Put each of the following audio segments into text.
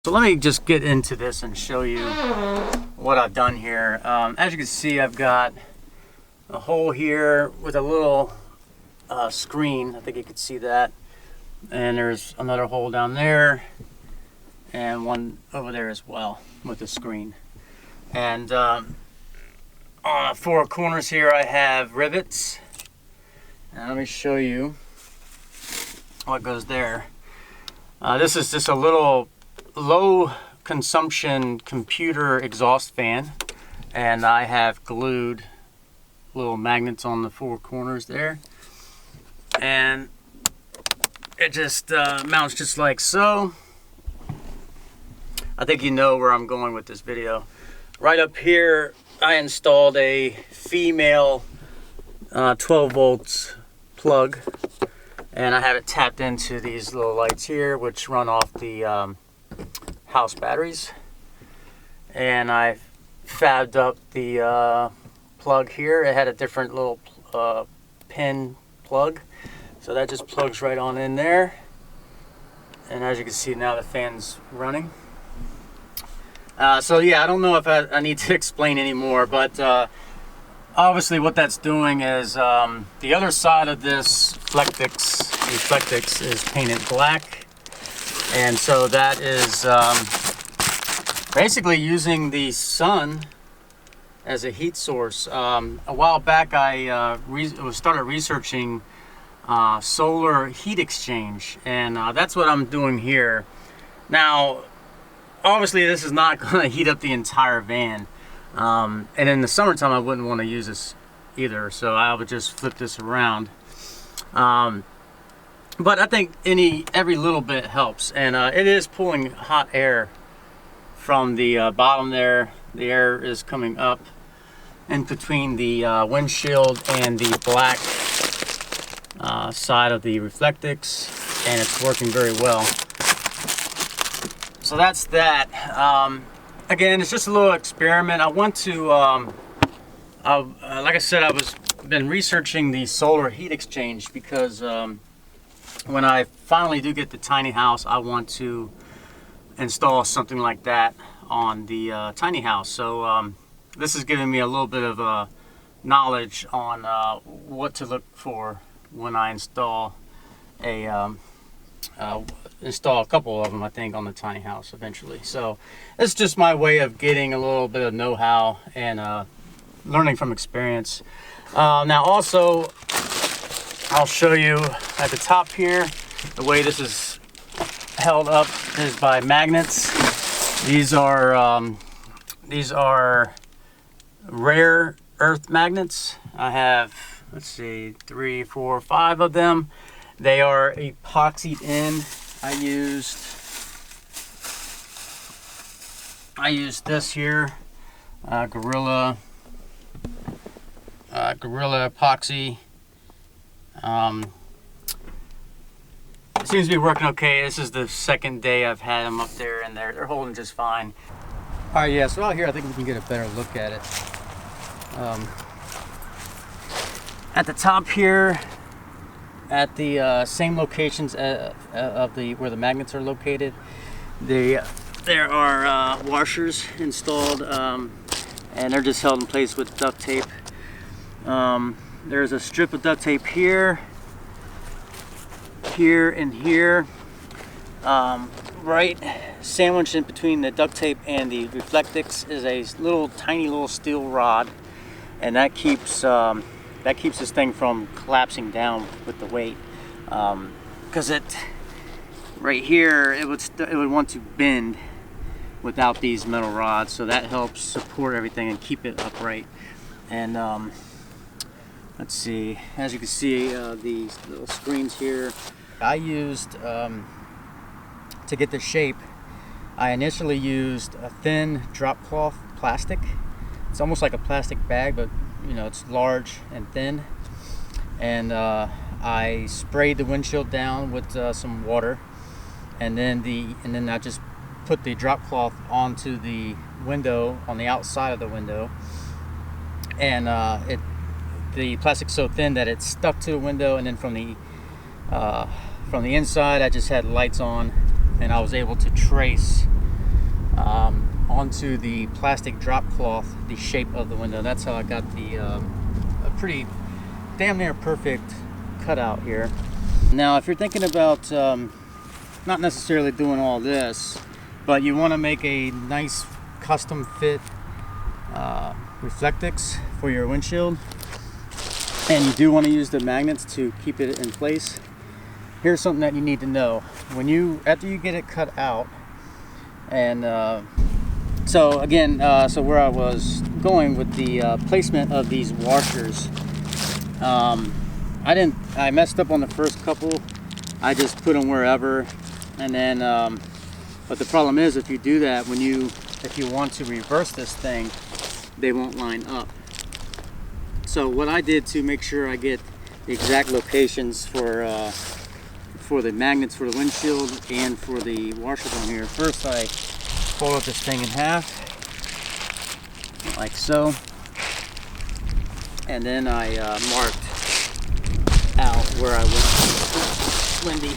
So let me just get into this and show you what I've done here. As you can see, I've got a hole here with a little screen. I think you can see that. And there's another hole down there and one over there as well with the screen. And on the four corners here I have rivets. And let me show you what goes there. This is just a little low consumption computer exhaust fan, and I have glued little magnets on the four corners there, and it just mounts just like so. I think you know where I'm going with this video. Right up here I installed a female 12 volts plug, and I have it tapped into these little lights here which run off the house batteries, and I fabbed up the plug here. It had a different little pin plug, so that just plugs right on in there, and as you can see now the fan's running. So yeah, I don't know if I need to explain anymore, but obviously what that's doing is the other side of this reflectix is painted black. And so that is basically using the sun as a heat source. A while back I started researching solar heat exchange, and that's what I'm doing here. Now, obviously this is not going to heat up the entire van. And in the summertime I wouldn't want to use this either, so I would just flip this around. But I think every little bit helps, and it is pulling hot air from the bottom there. The air is coming up in between the windshield and the black side of the reflectix, and it's working very well. So that's that. Again, it's just a little experiment. I want to, like I said, been researching the solar heat exchange because when I finally do get the tiny house, I want to install something like that on the tiny house. So this is giving me a little bit of knowledge on what to look for when I install a couple of them, I think, on the tiny house eventually. So it's just my way of getting a little bit of know-how and learning from experience. Now also, I'll show you at the top here, the way this is held up is by magnets. These are rare earth magnets. I have, let's see, 3, 4, 5 of them. They are epoxied in. I used this here, Gorilla epoxy. It seems to be working okay. This is the second day I've had them up there, and they're holding just fine. All right, yeah, so out here I think we can get a better look at it. At the top here, at the same locations where the magnets are located, there are washers installed, and they're just held in place with duct tape. There's a strip of duct tape here, and here. Right sandwiched in between the duct tape and the reflectix is a tiny little steel rod, and that keeps this thing from collapsing down with the weight. Because right here it would want to bend without these metal rods, so that helps support everything and keep it upright. And let's see, as you can see, these little screens here I used to get the shape. I initially used a thin drop cloth plastic. It's almost like a plastic bag, but you know, it's large and thin. And I sprayed the windshield down with some water, and then I just put the drop cloth onto the window, on the outside of the window, and the plastic's so thin that it stuck to the window, and then from the inside I just had lights on, and I was able to trace onto the plastic drop cloth the shape of the window. That's how I got the a pretty damn near perfect cutout here. Now if you're thinking about not necessarily doing all this, but you want to make a nice custom fit Reflectix for your windshield, and you do want to use the magnets to keep it in place, here's something that you need to know. After you get it cut out, and so again, so where I was going with the placement of these washers, I messed up on the first couple. I just put them wherever, and then but the problem is, if you do that, if you want to reverse this thing, they won't line up. So what I did to make sure I get the exact locations for the magnets for the windshield and for the washers on here, first I fold up this thing in half, like so, and then I marked out where I went. Windy.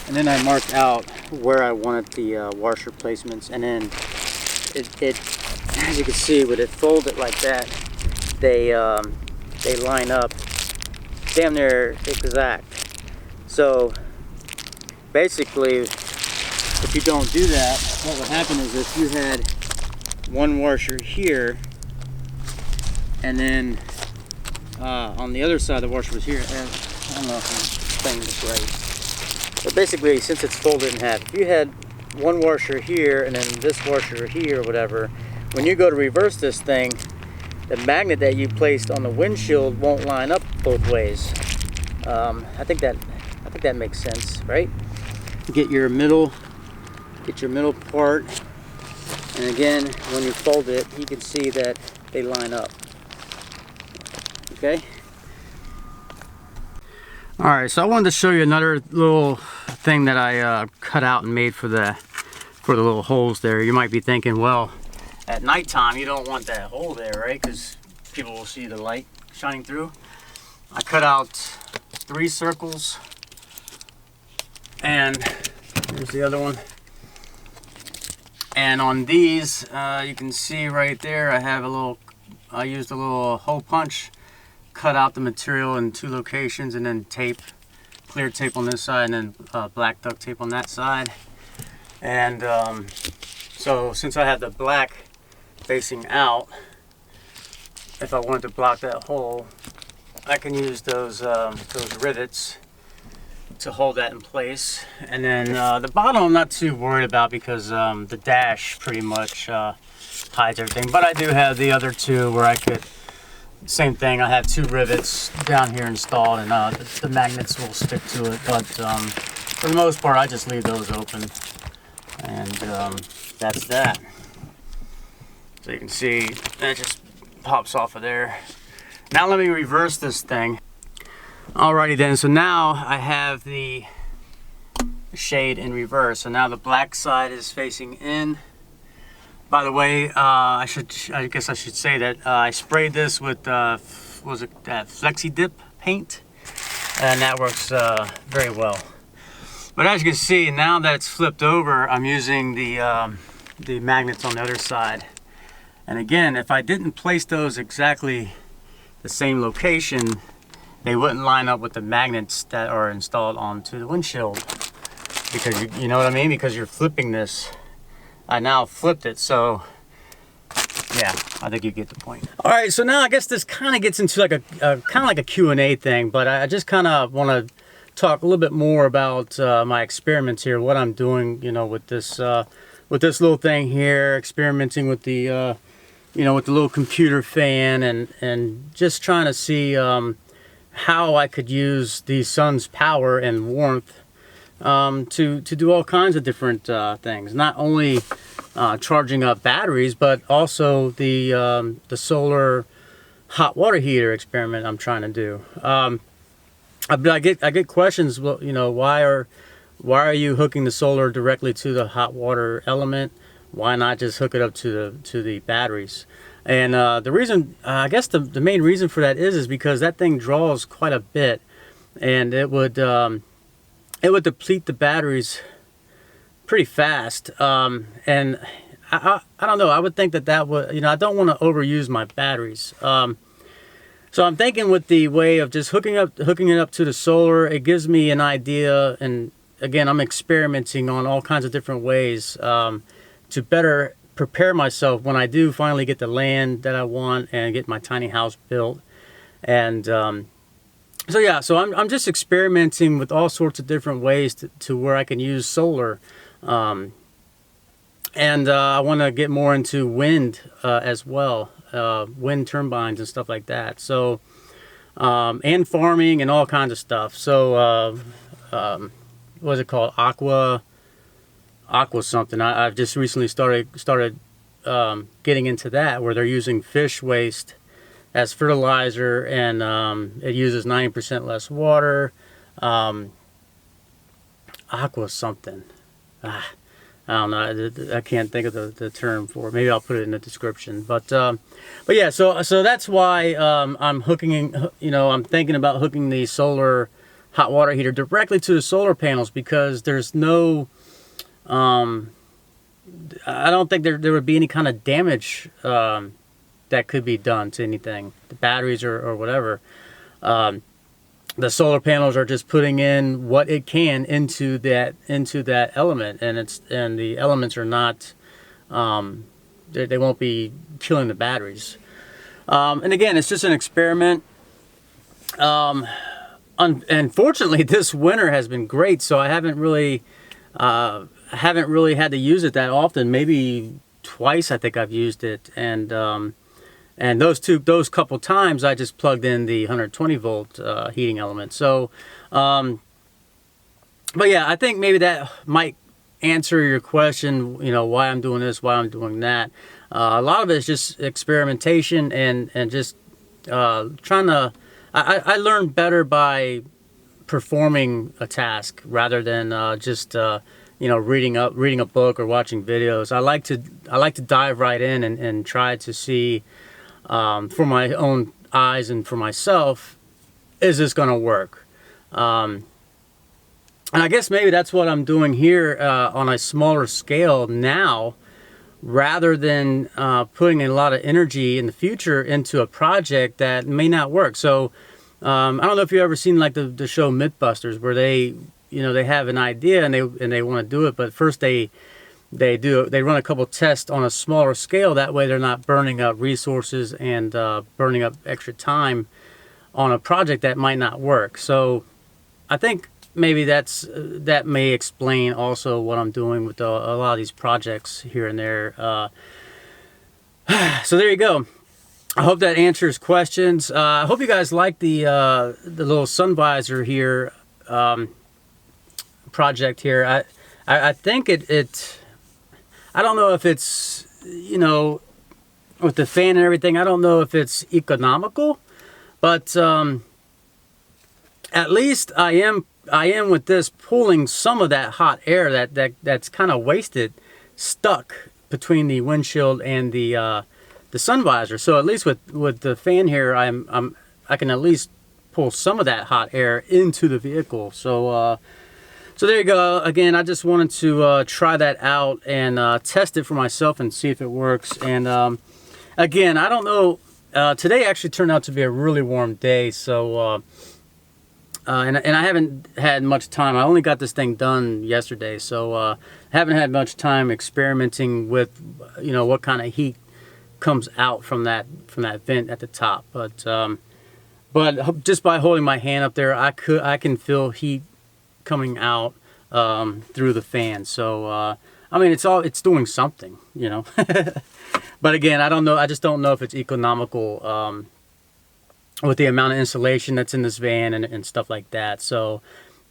And then I marked out where I wanted the washer placements, and then it as you can see, with it folded like that, they line up damn near exact. So basically, if you don't do that, what would happen is if you had one washer here, and then on the other side the washer was here, and I don't know if I'm saying this right, but basically, since it's folded in half, if you had one washer here and then this washer here or whatever, when you go to reverse this thing, the magnet that you placed on the windshield won't line up both ways. I think that makes sense, right? Get your middle part, and again, when you fold it, you can see that they line up. Okay. All right, so I wanted to show you another little thing that I cut out and made for the little holes there. You might be thinking, well, at nighttime you don't want that hole there, right? Because people will see the light shining through. I cut out 3 circles, and here's the other one. And on these, you can see right there, I used a little hole punch, cut out the material in 2 locations, and then clear tape on this side, and then black duct tape on that side. And so since I have the black facing out, if I wanted to block that hole, I can use those rivets to hold that in place. And then the bottom I'm not too worried about, because the dash pretty much hides everything. But I do have the other 2 where I could, same thing, I have 2 rivets down here installed, and the magnets will stick to it. But for the most part, I just leave those open, and that's that. So you can see that just pops off of there. Now let me reverse this thing. Alrighty then, so now I have the shade in reverse. So now the black side is facing in. By the way, I guess I should say that I sprayed this with was it that Flexi Dip paint, and that works very well. But as you can see, now that it's flipped over, I'm using the magnets on the other side. And again, if I didn't place those exactly the same location, they wouldn't line up with the magnets that are installed onto the windshield. Because you know what I mean? Because you're flipping this. I now flipped it, so yeah, I think you get the point. All right, so now I guess this kind of gets into like a Q&A thing, but I just kind of want to talk a little bit more about my experiments here, what I'm doing, with this little thing here, experimenting with the with the little computer fan, and just trying to see how I could use the sun's power and warmth to do all kinds of different things. Not only charging up batteries, but also the solar hot water heater experiment I'm trying to do. I get questions. Well, why are you hooking the solar directly to the hot water element? Why not just hook it up to the batteries? And the reason, I guess the main reason for that is because that thing draws quite a bit, and it would deplete the batteries pretty fast. And I don't know. I would think that would, I don't want to overuse my batteries. So I'm thinking with the way of just hooking it up to the solar, it gives me an idea. And again, I'm experimenting on all kinds of different ways to better prepare myself when I do finally get the land that I want and get my tiny house built. And so yeah, so I'm just experimenting with all sorts of different ways to where I can use solar. And I want to get more into wind as well, wind turbines and stuff like that. So, and farming and all kinds of stuff. So, what is it called? Aqua something. I've just recently started getting into that, where they're using fish waste as fertilizer, and it uses 90% less water. Aqua something. I don't know. I can't think of the term for it. Maybe I'll put it in the description. But yeah. So that's why I'm I'm thinking about hooking the solar hot water heater directly to the solar panels, because there's no. I don't think there would be any kind of damage that could be done to anything, the batteries or whatever. The solar panels are just putting in what it can into that element, and the elements are not, they won't be killing the batteries. And again, it's just an experiment. Unfortunately, this winter has been great, so I haven't really had to use it that often. Maybe twice I think I've used it, and those couple times I just plugged in the 120 volt heating element. So, but yeah, I think maybe that might answer your question. Why I'm doing this, why I'm doing that. A lot of it is just experimentation and just trying to. I learn better by performing a task rather than just reading a book or watching videos. I like to dive right in and try to see. For my own eyes and for myself, is this going to work? And I guess maybe that's what I'm doing here on a smaller scale now, rather than putting a lot of energy in the future into a project that may not work. So I don't know if you've ever seen like the show Mythbusters, where they have an idea and they want to do it, but first they run a couple tests on a smaller scale. That way they're not burning up resources and burning up extra time on a project that might not work. So I think maybe that may explain also what I'm doing with a lot of these projects here and there. So there you go. I hope that answers questions. I hope you guys like the little sun visor here project here. I think it I don't know if it's, with the fan and everything, I don't know if it's economical, but at least I am with this pulling some of that hot air that's kind of wasted, stuck between the windshield and the sun visor. So at least with the fan here, I can at least pull some of that hot air into the vehicle. So there you go. Again, I just wanted to try that out and test it for myself and see if it works. And again, I don't know. Today actually turned out to be a really warm day. So and I haven't had much time. I only got this thing done yesterday, so haven't had much time experimenting with what kind of heat comes out from that vent at the top. But just by holding my hand up there, I can feel heat coming out through the fan. So I mean, it's doing something, But again, I don't know. I just don't know if it's economical with the amount of insulation that's in this van and stuff like that. So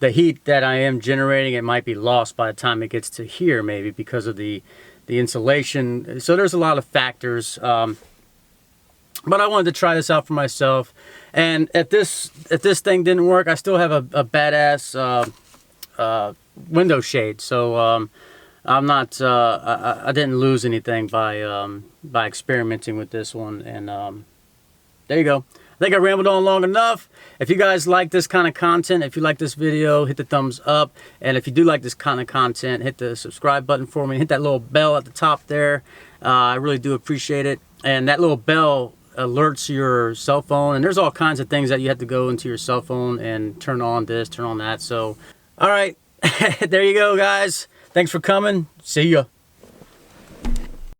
the heat that I am generating, it might be lost by the time it gets to here, maybe because of the insulation. So there's a lot of factors. But I wanted to try this out for myself. And if this thing didn't work, I still have a badass window shade. So I'm not. I didn't lose anything by experimenting with this one. And there you go. think I rambled on long enough. If you guys like this kind of content, if you like this video, hit the thumbs up. And if you do like this kind of content, hit the subscribe button for me. Hit that little bell at the top there. I really do appreciate it. And that little bell alerts your cell phone. And there's all kinds of things that you have to go into your cell phone and turn on this, turn on that. So, all right. There you go, guys. Thanks for coming. See ya.